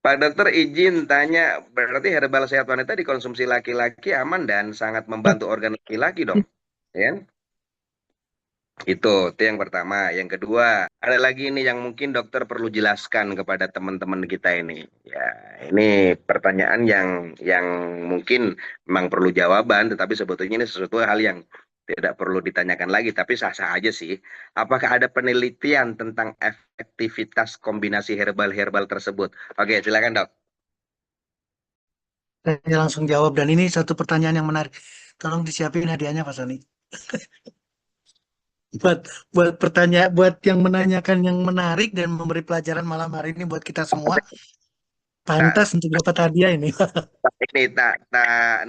Pak Dokter izin tanya, berarti herbal sehat wanita dikonsumsi laki-laki aman dan sangat membantu organ laki-laki dong, ya kan? Itu yang pertama. Yang kedua, ada lagi ini yang mungkin dokter perlu jelaskan kepada teman-teman kita ini. Ya, ini pertanyaan yang mungkin memang perlu jawaban, tetapi sebetulnya ini sesuatu hal yang tidak perlu ditanyakan lagi, tapi sah-sah aja sih. Apakah ada penelitian tentang efektivitas kombinasi herbal-herbal tersebut? Oke, silakan dok. Saya langsung jawab dan ini satu pertanyaan yang menarik. Tolong disiapin hadiahnya Pak Sony. Buat buat pertanyaan buat yang menanyakan yang menarik dan memberi pelajaran malam hari ini buat kita semua. Tak, Pantas untuk dapat hadiah ini. ini tak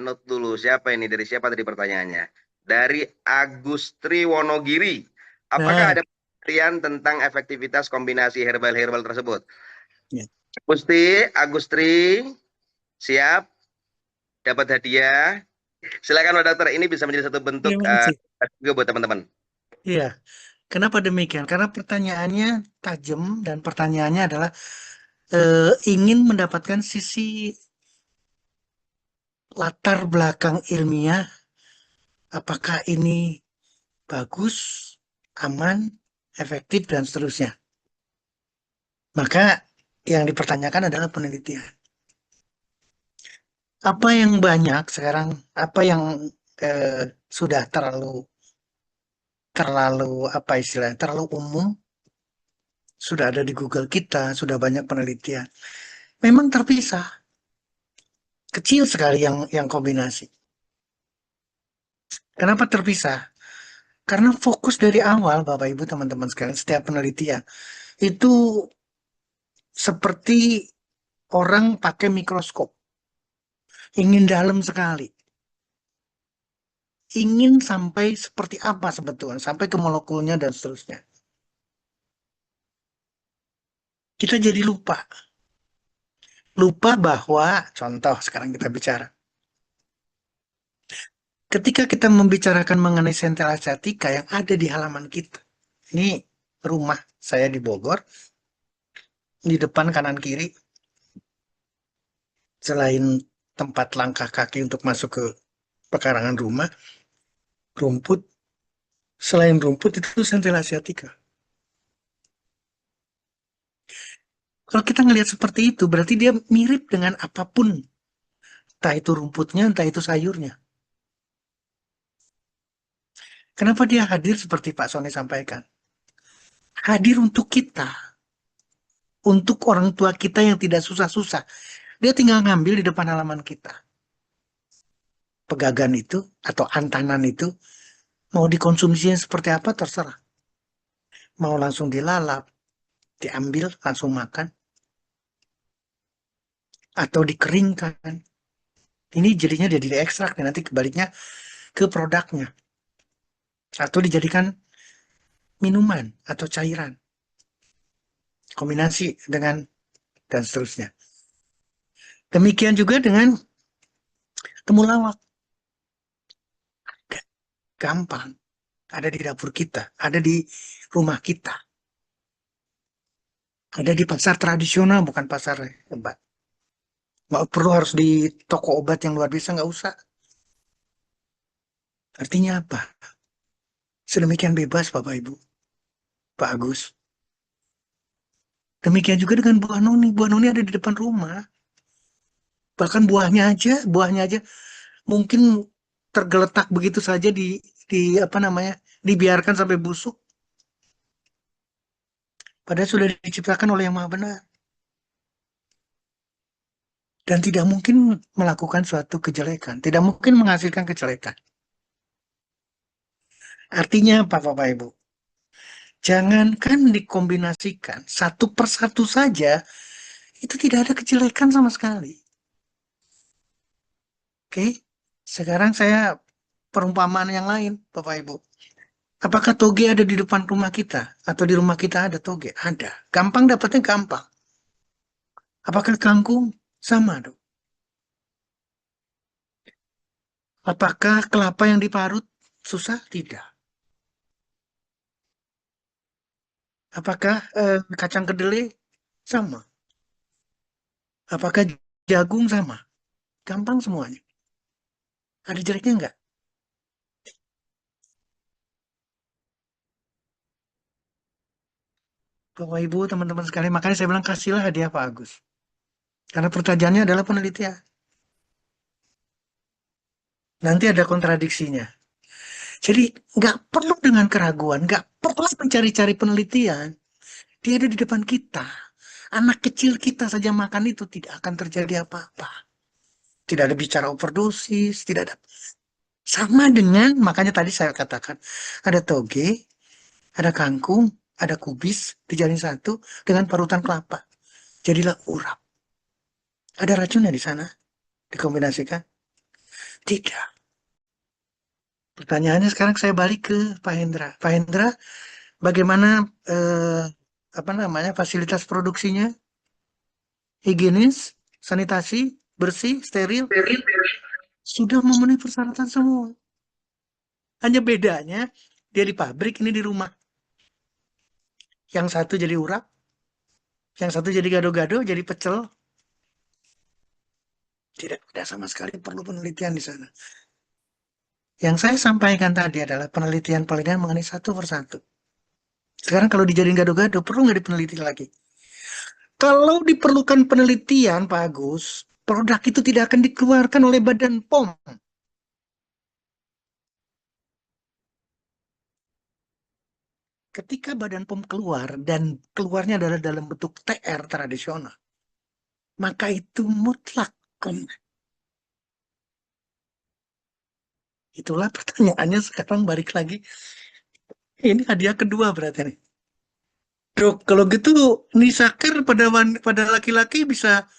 note dulu siapa ini, dari siapa tadi pertanyaannya? Dari Agustri Wonogiri. Apakah Nah, ada penelitian tentang efektivitas kombinasi herbal-herbal tersebut? ya. Agustri, siap dapat hadiah. Silakan Pak Dokter, ini bisa menjadi satu bentuk Terima kasih. juga buat teman-teman. Iya, kenapa demikian? Karena pertanyaannya tajam dan pertanyaannya adalah ingin mendapatkan sisi latar belakang ilmiah, apakah ini bagus, aman, efektif, dan seterusnya. Maka yang dipertanyakan adalah penelitian. Apa yang banyak sekarang, apa yang sudah terlalu terlalu apa istilahnya, terlalu umum, sudah ada di Google kita, sudah banyak penelitian. Memang terpisah, kecil sekali yang kombinasi. Kenapa terpisah? Karena fokus dari awal, Bapak Ibu, teman-teman sekalian, setiap penelitian itu seperti orang pakai mikroskop, ingin dalam sekali, ingin sampai seperti apa sebetulnya, sampai ke molekulnya dan seterusnya. Kita jadi lupa, lupa bahwa, contoh sekarang kita bicara, ketika kita membicarakan mengenai sentra asiatica yang ada di halaman kita, ini rumah saya di Bogor, di depan kanan kiri, selain tempat langkah kaki untuk masuk ke pekarangan rumah, rumput, selain rumput itu sentra asiatica. Kalau kita ngelihat seperti itu, berarti dia mirip dengan apapun, entah itu rumputnya, entah itu sayurnya. Kenapa dia hadir seperti Pak Sony sampaikan? Hadir untuk kita, untuk orang tua kita yang tidak susah-susah. Dia tinggal ngambil di depan halaman kita. Pegagan itu atau antanan itu mau dikonsumsinya seperti apa terserah. Mau langsung dilalap, diambil langsung makan, atau dikeringkan. Ini jadinya dia diekstrak nanti kebaliknya ke produknya atau dijadikan minuman atau cairan kombinasi dengan dan seterusnya. Demikian juga dengan temulawak, gampang ada di dapur kita, ada di rumah kita, ada di pasar tradisional bukan pasar obat. Nggak perlu harus di toko obat yang luar biasa, nggak usah. Artinya apa? Sedemikian bebas Bapak Ibu, Pak Agus. Demikian juga dengan buah noni. Buah noni ada di depan rumah. Bahkan buahnya aja mungkin tergeletak begitu saja di apa namanya, dibiarkan sampai busuk. Padahal sudah diciptakan oleh Yang Maha Benar dan tidak mungkin melakukan suatu kejelekan, tidak mungkin menghasilkan kejelekan. Artinya apa, Bapak Ibu? Jangankan dikombinasikan satu persatu saja, itu tidak ada kejelekan sama sekali. Oke, sekarang saya perumpamaan yang lain, Bapak Ibu. Apakah toge ada di depan rumah kita? Atau di rumah kita ada toge? Ada. Gampang dapatnya gampang. Apakah kangkung? Sama dong. Apakah kelapa yang diparut? Susah? Tidak. Apakah kacang kedelai? Sama. Apakah jagung sama? Gampang semuanya. Ada jeleknya nggak? Bapak Ibu, teman-teman sekalian, makanya saya bilang kasihlah hadiah Pak Agus. Karena pertanyaannya adalah penelitian. Nanti ada kontradiksinya. Jadi nggak perlu dengan keraguan, nggak perlu mencari-cari penelitian. Dia ada di depan kita. Anak kecil kita saja makan itu tidak akan terjadi apa-apa. Tidak ada bicara overdosis, tidak ada. Sama dengan, makanya tadi saya katakan, ada toge, ada kangkung, ada kubis, dijadiin satu dengan parutan kelapa. Jadilah urap. Ada racunnya di sana, dikombinasikan? Tidak. Pertanyaannya sekarang saya balik ke Pak Hendra. Pak Hendra, bagaimana apa namanya fasilitas produksinya? Higienis, sanitasi, bersih, steril, sudah memenuhi persyaratan semua. Hanya bedanya dia di pabrik, ini di rumah. Yang satu jadi urap, yang satu jadi gado-gado, jadi pecel. Tidak ada sama sekali perlu penelitian di sana. Yang saya sampaikan tadi adalah penelitian-penelitian mengenai satu persatu. Sekarang kalau dijadiin gado-gado, perlu nggak dipeliti lagi? Kalau diperlukan penelitian, Pak Agus, produk itu tidak akan dikeluarkan oleh Badan POM. Ketika Badan POM keluar dan keluarnya adalah dalam bentuk TR tradisional, maka itu mutlak. Itulah pertanyaannya sekarang balik lagi. Ini hadiah kedua berarti nih. Dok, kalau gitu nisaker pada laki-laki bisa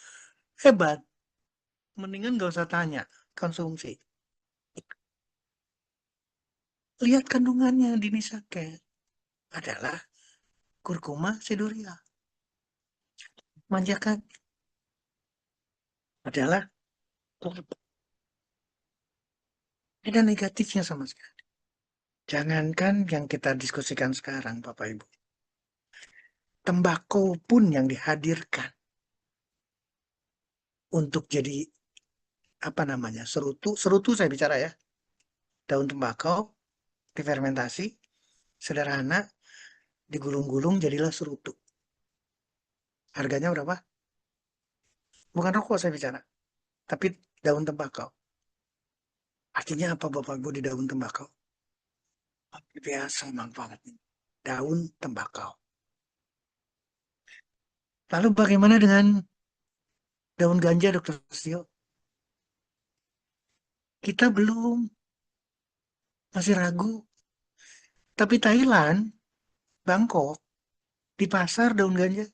hebat. Mendingan nggak usah tanya konsumsi. Lihat kandungannya di nisaker adalah kurkuma sedoria. Manjakan adalah ada negatifnya sama sekali. Jangankan yang kita diskusikan sekarang, Bapak Ibu. Tembakau pun yang dihadirkan untuk jadi apa namanya serutu, serutu saya bicara ya. Daun tembakau difermentasi, sederhana, digulung-gulung jadilah serutu. Harganya berapa? Bukan rokok saya bicara, tapi daun tembakau. Artinya apa Bapak Ibu di daun tembakau? Biasa manfaatnya. Daun tembakau. Lalu bagaimana dengan daun ganja, Dokter Stio? Kita belum, masih ragu. Tapi Thailand, Bangkok, di pasar daun ganja.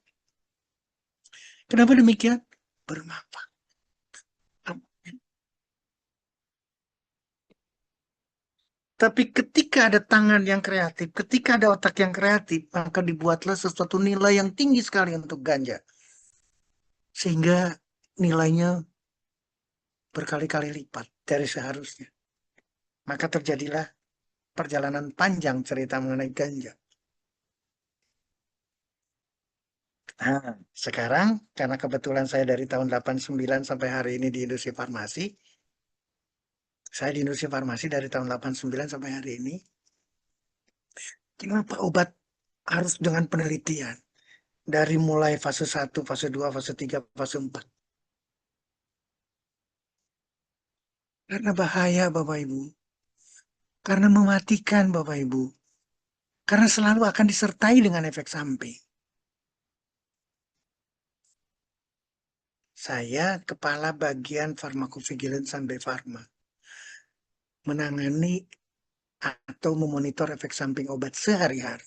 Kenapa demikian? Bermanfaat. Tapi ketika ada tangan yang kreatif, ketika ada otak yang kreatif, maka dibuatlah sesuatu nilai yang tinggi sekali untuk ganja. Sehingga nilainya berkali-kali lipat dari seharusnya. Maka terjadilah perjalanan panjang cerita mengenai ganja. Nah, sekarang karena kebetulan saya dari tahun 89 sampai hari ini di industri farmasi, saya di industri farmasi dari tahun 89 sampai hari ini, kenapa obat harus dengan penelitian? Dari mulai fase 1, fase 2, fase 3, fase 4. Karena bahaya Bapak Ibu. Karena mematikan Bapak Ibu. Karena selalu akan disertai dengan efek samping. Saya kepala bagian Pharmacovigilance Sampai Pharma. Menangani atau memonitor efek samping obat sehari-hari.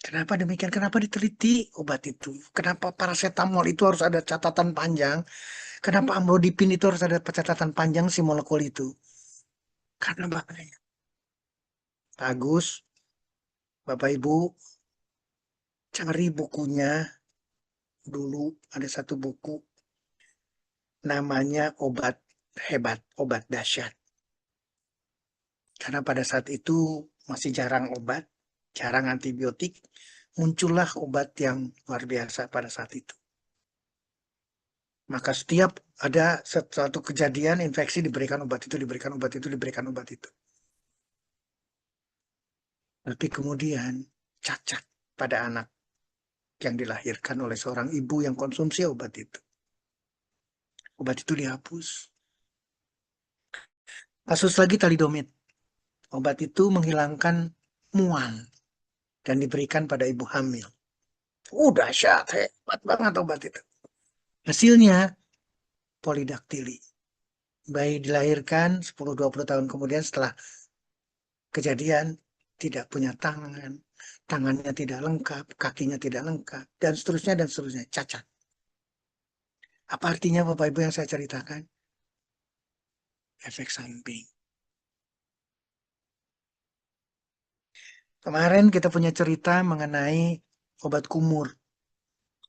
Kenapa demikian? Kenapa diteliti obat itu? Kenapa paracetamol itu harus ada catatan panjang? Kenapa amlodipin itu harus ada catatan panjang si molekul itu? Karena bahaya. Bagus, Bapak Ibu, cari bukunya dulu. Ada satu buku namanya Obat Hebat, Obat Dahsyat. Karena pada saat itu masih jarang obat, jarang antibiotik, muncullah obat yang luar biasa pada saat itu. Maka setiap ada suatu kejadian infeksi diberikan obat itu, diberikan obat itu, diberikan obat itu. Tapi kemudian cacat pada anak yang dilahirkan oleh seorang ibu yang konsumsi obat itu. Obat itu dihapus. Kasus lagi talidomid. Obat itu menghilangkan mual dan diberikan pada ibu hamil. Dahsyat, hebat banget obat itu. Hasilnya polidaktili. Bayi dilahirkan 10-20 tahun kemudian setelah kejadian tidak punya tangan, tangannya tidak lengkap, kakinya tidak lengkap, dan seterusnya, cacat. Apa artinya Bapak Ibu yang saya ceritakan? Efek samping. Kemarin kita punya cerita mengenai obat kumur.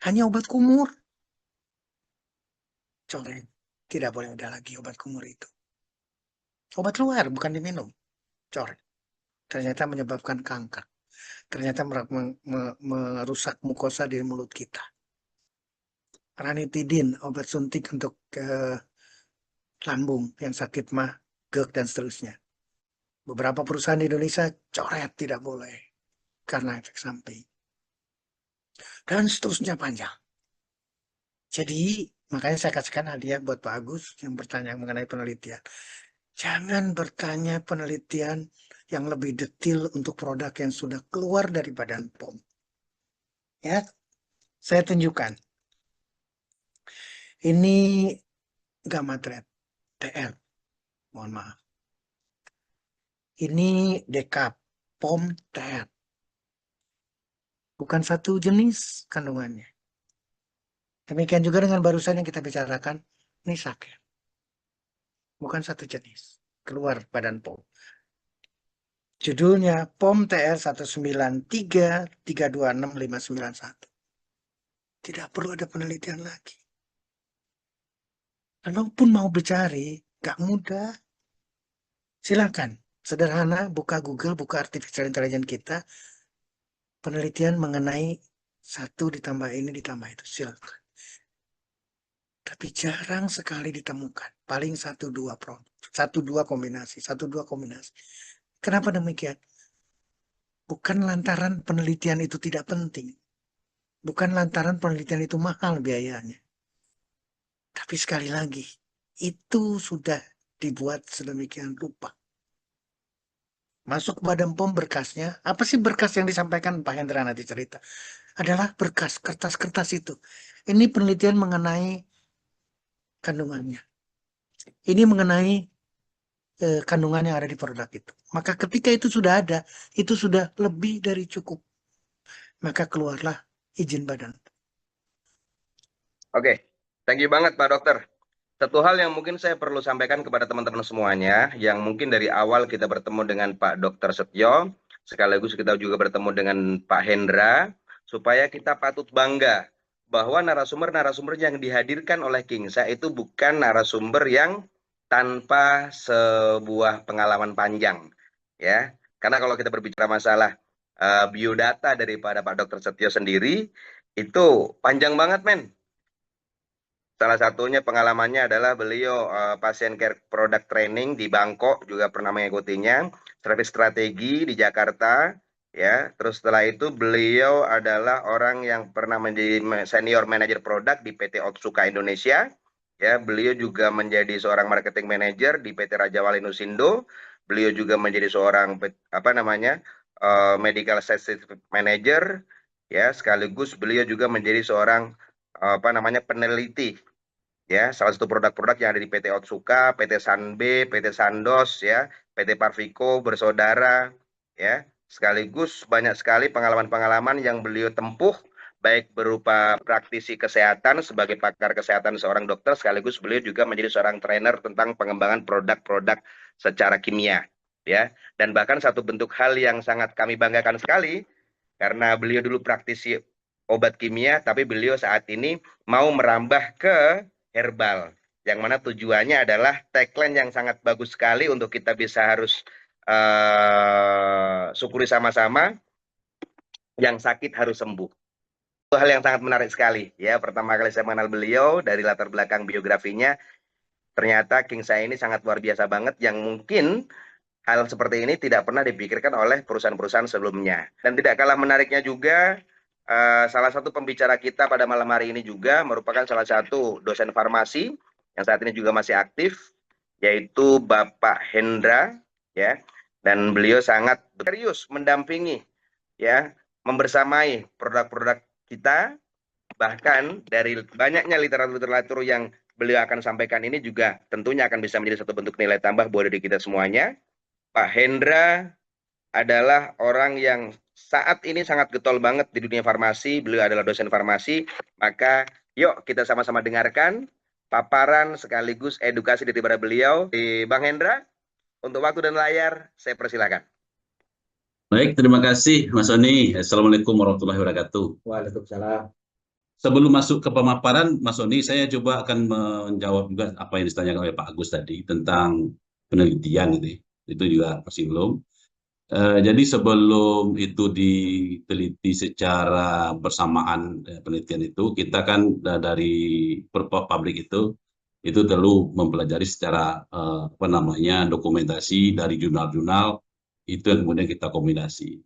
Hanya obat kumur. Coret. Tidak boleh ada lagi obat kumur itu. Obat luar, bukan diminum. Coret. Ternyata menyebabkan kanker. Ternyata merusak mukosa di mulut kita. Ranitidin, obat suntik untuk lambung yang sakit mah, GERD, dan seterusnya. Beberapa perusahaan di Indonesia coret, tidak boleh. Karena efek samping. Dan seterusnya panjang. Jadi, makanya saya kasihkan hadiah buat Pak Agus yang bertanya mengenai penelitian. Jangan bertanya penelitian yang lebih detail untuk produk yang sudah keluar dari Badan POM. Ya, saya tunjukkan. Ini Gamatret TR. Mohon maaf. Ini Dekap POM TR. Bukan satu jenis kandungannya. Demikian juga dengan barusan yang kita bicarakan, Nisaker. Bukan satu jenis. Keluar Badan POM. Judulnya POM TR 193326591. Tidak perlu ada penelitian lagi. Kalaupun mau bercari, gak mudah. Silakan. Sederhana, buka Google, buka artificial intelligence kita. Penelitian mengenai satu ditambah ini ditambah itu. Silakan. Tapi jarang sekali ditemukan. Paling satu dua kombinasi. Kenapa demikian? Bukan lantaran penelitian itu tidak penting. Bukan lantaran penelitian itu mahal biayanya. Tapi sekali lagi, itu sudah dibuat sedemikian rupa. Masuk ke Badan POM berkasnya. Apa sih berkas yang disampaikan Pak Hendra nanti cerita? Adalah berkas, kertas-kertas itu. Ini penelitian mengenai kandungannya. Ini mengenai kandungan yang ada di produk itu. Maka ketika itu sudah ada, itu sudah lebih dari cukup. Maka keluarlah izin badan. Oke, thank you banget Pak Dokter. Satu hal yang mungkin saya perlu sampaikan kepada teman-teman semuanya, yang mungkin dari awal kita bertemu dengan Pak Dokter Setio, sekaligus kita juga bertemu dengan Pak Hendra, supaya kita patut bangga bahwa narasumber-narasumber yang dihadirkan oleh Kingsa itu bukan narasumber yang tanpa sebuah pengalaman panjang, ya. Karena kalau kita berbicara masalah biodata daripada Pak Dokter Setio sendiri, itu panjang banget, men. Salah satunya pengalamannya adalah beliau pasien care product training di Bangkok, juga pernah mengikutinya, strategi di Jakarta, ya. Terus setelah itu beliau adalah orang yang pernah menjadi senior manager produk di PT Otsuka Indonesia, ya. Beliau juga menjadi seorang marketing manager di PT Raja Wali Nusindo. Beliau juga menjadi seorang medical science manager, ya. Sekaligus beliau juga menjadi seorang peneliti, ya, salah satu produk-produk yang ada di PT Otsuka, PT Sanbe, PT Sandos, ya, PT Parvico, bersaudara, ya, sekaligus banyak sekali pengalaman-pengalaman yang beliau tempuh, baik berupa praktisi kesehatan sebagai pakar kesehatan seorang dokter, sekaligus beliau juga menjadi seorang trainer tentang pengembangan produk-produk secara kimia, ya, dan bahkan satu bentuk hal yang sangat kami banggakan sekali, karena beliau dulu praktisi obat kimia, tapi beliau saat ini mau merambah ke herbal, yang mana tujuannya adalah tagline yang sangat bagus sekali untuk kita bisa harus syukuri sama-sama. yang sakit harus sembuh. Itu hal yang sangat menarik sekali ya. Pertama kali saya mengenal beliau dari latar belakang biografinya, ternyata King saya ini sangat luar biasa banget yang mungkin hal seperti ini tidak pernah dipikirkan oleh perusahaan-perusahaan sebelumnya. Dan tidak kalah menariknya juga, salah satu pembicara kita pada malam hari ini juga merupakan salah satu dosen farmasi yang saat ini juga masih aktif, yaitu Bapak Hendra, ya. Dan beliau sangat serius mendampingi, ya, membersamai produk-produk kita, bahkan dari banyaknya literatur-literatur yang beliau akan sampaikan ini juga tentunya akan bisa menjadi satu bentuk nilai tambah buat diri kita semuanya. Pak Hendra adalah orang yang saat ini sangat getol banget di dunia farmasi. Beliau adalah dosen farmasi. Maka yuk kita sama-sama dengarkan paparan sekaligus edukasi dari beliau. Di Bang Hendra, untuk waktu dan layar, saya persilakan. Baik, terima kasih Mas Soni. Assalamualaikum warahmatullahi wabarakatuh. Waalaikumsalam. Sebelum masuk ke pemaparan, Mas Soni, saya coba akan menjawab juga apa yang ditanyakan oleh Pak Agus tadi tentang penelitian itu. Itu juga masih belum. Jadi sebelum itu diteliti secara bersamaan penelitian itu, kita kan dari pabrik itu perlu mempelajari secara apa namanya dokumentasi dari jurnal-jurnal itu yang kemudian kita kombinasi.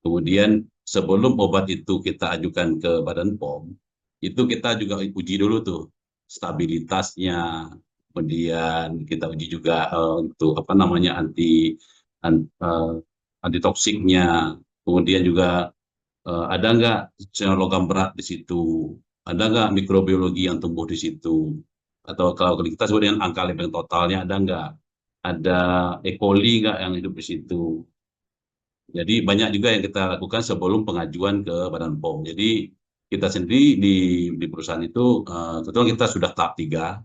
Kemudian sebelum obat itu kita ajukan ke Badan POM, itu kita juga uji dulu tuh stabilitasnya, kemudian kita uji juga untuk apa namanya antitoksiknya, kemudian juga ada nggak logam berat di situ, ada nggak mikrobiologi yang tumbuh di situ, atau kalau kita sebut dengan angka lempeng totalnya ada nggak, ada E. coli nggak yang hidup di situ. Jadi banyak juga yang kita lakukan sebelum pengajuan ke Badan POM. Jadi kita sendiri di perusahaan itu kebetulan kita sudah tahap 3.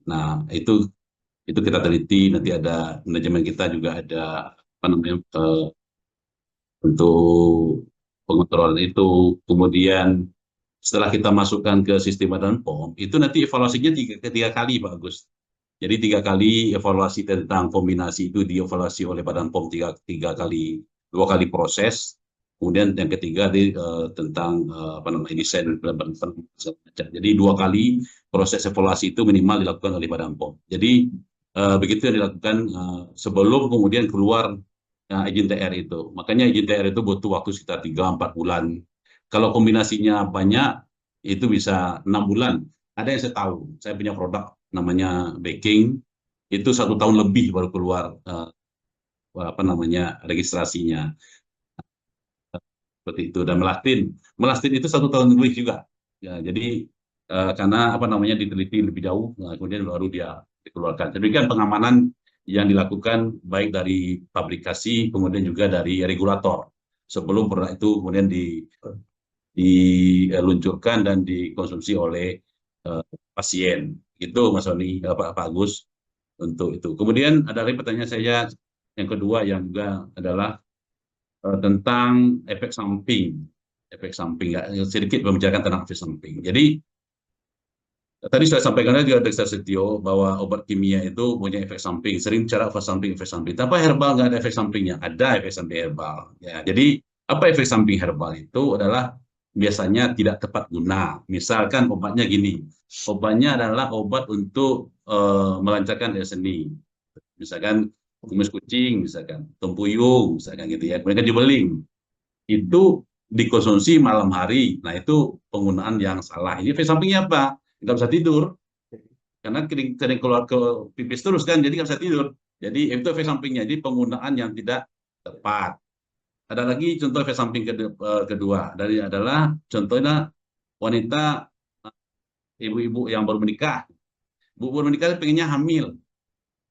Nah, itu kita teliti, nanti ada manajemen kita juga ada apa namanya untuk pengontrolan itu. Kemudian setelah kita masukkan ke sistem Badan POM, itu nanti evaluasinya tiga kali Pak Agus. Jadi 3 kali evaluasi tentang kombinasi itu dievaluasi oleh Badan POM tiga kali, 2 kali proses, kemudian yang ketiga tentang apa namanya desain implementasi. Jadi 2 kali proses evaluasi itu minimal dilakukan oleh Badan POM. Jadi begitu yang dilakukan sebelum kemudian keluar izin TR itu. Makanya izin TR itu butuh waktu sekitar 3-4 bulan. Kalau kombinasinya banyak, itu bisa 6 bulan. Ada yang saya tahu, saya punya produk namanya baking, itu 1 tahun lebih baru keluar apa namanya registrasinya. Seperti itu. Dan melastin itu 1 tahun lebih juga. Ya, jadi karena apa namanya diteliti lebih jauh, kemudian baru dia dikeluarkan. Demikian pengamanan yang dilakukan baik dari pabrikasi, kemudian juga dari regulator sebelum produk itu kemudian diluncurkan dan dikonsumsi oleh pasien. Itu Mas Soni, Pak Agus untuk itu. Kemudian ada lagi pertanyaan saya yang kedua yang juga adalah tentang efek samping. Efek samping, sedikit membicarakan tentang efek samping. Jadi tadi saya sampaikan juga Dr. Setio bahwa obat kimia itu punya efek samping. Sering bicara efek samping, efek samping. Tapi herbal nggak ada efek sampingnya. Ada efek samping herbal. Ya, jadi apa efek samping herbal itu adalah biasanya tidak tepat guna. Misalkan obatnya gini, obatnya adalah obat untuk melancarkan daya seni. Misalkan kumis kucing, misalkan tempuyung, misalkan gitu ya. Kemudian jubeling. Itu dikonsumsi malam hari. Nah, itu penggunaan yang salah. Ini efek sampingnya apa? Nggak bisa tidur karena sering keluar ke pipis terus kan, jadi nggak bisa tidur. Jadi itu efek sampingnya, jadi penggunaan yang tidak tepat. Ada lagi contoh efek samping kedua adalah contohnya wanita ibu-ibu yang baru menikah, baru menikah pengennya hamil.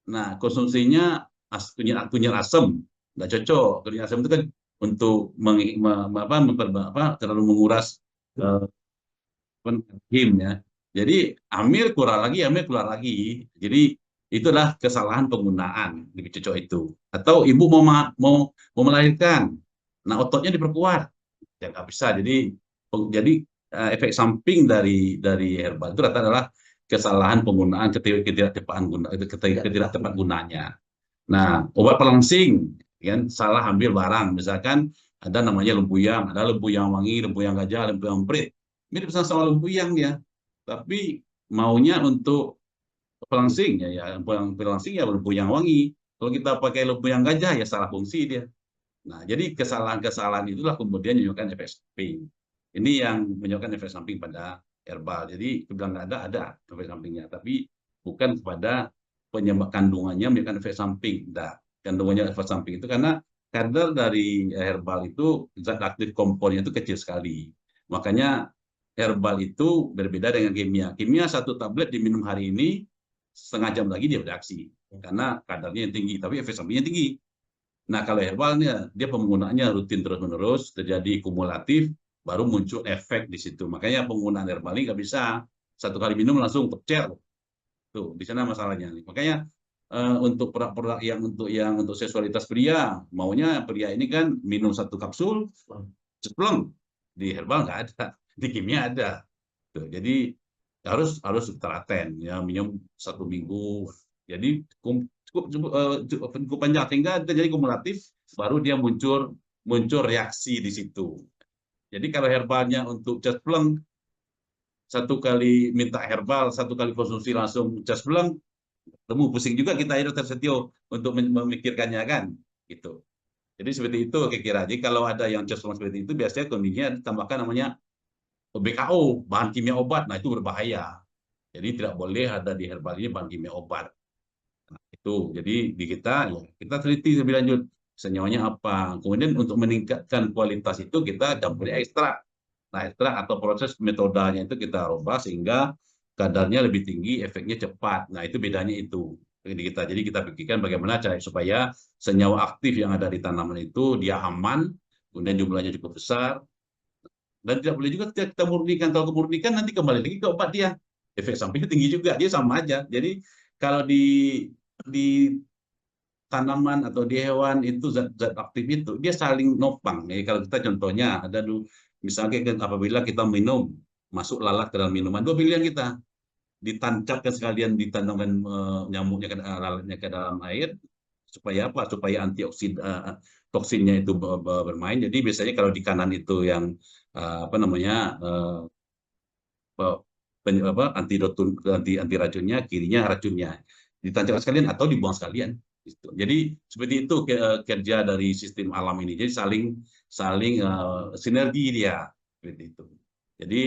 Nah, konsumsinya kunyit asam nggak cocok. Kunyit asam itu kan untuk terlalu menguras rahim ya. Jadi hamil keluar lagi. Jadi itulah kesalahan penggunaan lebih cocok itu. Atau ibu mau melahirkan, nah ototnya diperkuat, ya nggak bisa. Jadi efek samping dari herbal itu rata adalah kesalahan penggunaan, ketidaktepat gunanya. Nah, obat pelangsing, kan salah ambil barang, misalkan Ada namanya lempuyang, ada lempuyang wangi, lempuyang gajah, lempuyang emprit. Mirip sama lempuyang ya, tapi maunya untuk pelangsing ya, pelangsing ya lempuyang wangi. Kalau kita pakai lempuyang gajah ya salah fungsi dia. Nah, jadi kesalahan-kesalahan itulah kemudian menyebabkan efek samping. Ini yang menyebabkan efek samping pada herbal. Jadi bilang nggak ada efek sampingnya, tapi bukan kepada penyebab kandungannya menyebabkan efek samping. Nah, kandungannya efek samping itu karena kadar dari herbal itu zat aktif komponnya itu kecil sekali. Makanya herbal itu berbeda dengan kimia. Kimia satu tablet diminum hari ini, setengah jam lagi dia bereaksi karena kadarnya yang tinggi, tapi efek sampingnya tinggi. Nah, kalau herbalnya, dia penggunaannya rutin terus-menerus, terjadi kumulatif, baru muncul efek di situ. Makanya penggunaan herbal ini nggak bisa satu kali minum langsung pecer. Tuh, di sana masalahnya. Makanya untuk produk-produk yang untuk seksualitas pria, maunya pria ini kan minum satu kapsul, ceplong. Di herbal nggak ada, di kimia ada. Tuh, jadi harus telaten ya, minum 1 minggu. Jadi cukup panjang sehingga terjadi kumulatif, baru dia muncul reaksi di situ. Jadi kalau herbalnya untuk cas pleng, satu kali minta herbal, satu kali konsumsi langsung cas pleng, temu pusing juga kita itu tersetio untuk memikirkannya kan, gitu. Jadi seperti itu kira-kira. Jadi kalau ada yang cas pleng seperti itu, biasanya kondisinya ditambahkan namanya BKO, bahan kimia obat. Nah, itu berbahaya. Jadi tidak boleh ada di herbal ini bahan kimia obat. Nah, itu. Jadi di kita ya, kita teliti lebih lanjut senyawanya apa. Kemudian untuk meningkatkan kualitas itu kita campuri ekstrak. Nah, ekstrak atau proses metodenya itu kita rubah sehingga kadarnya lebih tinggi, efeknya cepat. Nah, itu bedanya itu. Jadi kita pikirkan bagaimana cara supaya senyawa aktif yang ada di tanaman itu dia aman, kemudian jumlahnya cukup besar, dan tidak boleh juga kita murnikan. Kalau kemurnikan nanti kembali lagi ke obat dia. Efek sampingnya tinggi juga, dia sama aja. Jadi kalau di tanaman atau di hewan itu zat-zat aktif itu dia saling nopang. Kalau kita contohnya ada dulu misalnya apabila kita minum masuk lalat ke dalam minuman, dua pilihan kita ditancapkan sekalian ditanamkan nyamuknya lalatnya ke dalam air supaya apa? Supaya antioksidan toksinnya itu bermain. Jadi biasanya kalau di kanan itu yang apa namanya anti racunnya, kirinya racunnya. Ditancapkan sekalian atau dibuang sekalian. Jadi seperti itu kerja dari sistem alam ini. Jadi saling sinergi dia seperti itu. Jadi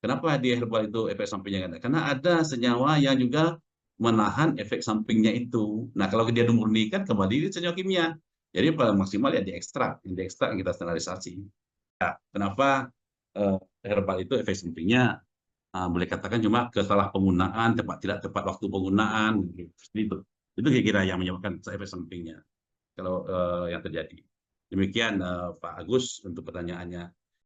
kenapa di herbal itu efek sampingnya ada? Karena ada senyawa yang juga menahan efek sampingnya itu. Nah, kalau dia dimurnikan kembali senyawa kimia. Jadi paling maksimal ya diekstrak kita standarisasi. Nah, kenapa herbal itu efek sampingnya boleh katakan cuma kesalahpenggunaan, tidak tepat waktu penggunaan, gitu. Itu kira-kira yang menyebabkan efek sampingnya kalau yang terjadi. Demikian Pak Agus untuk pertanyaannya.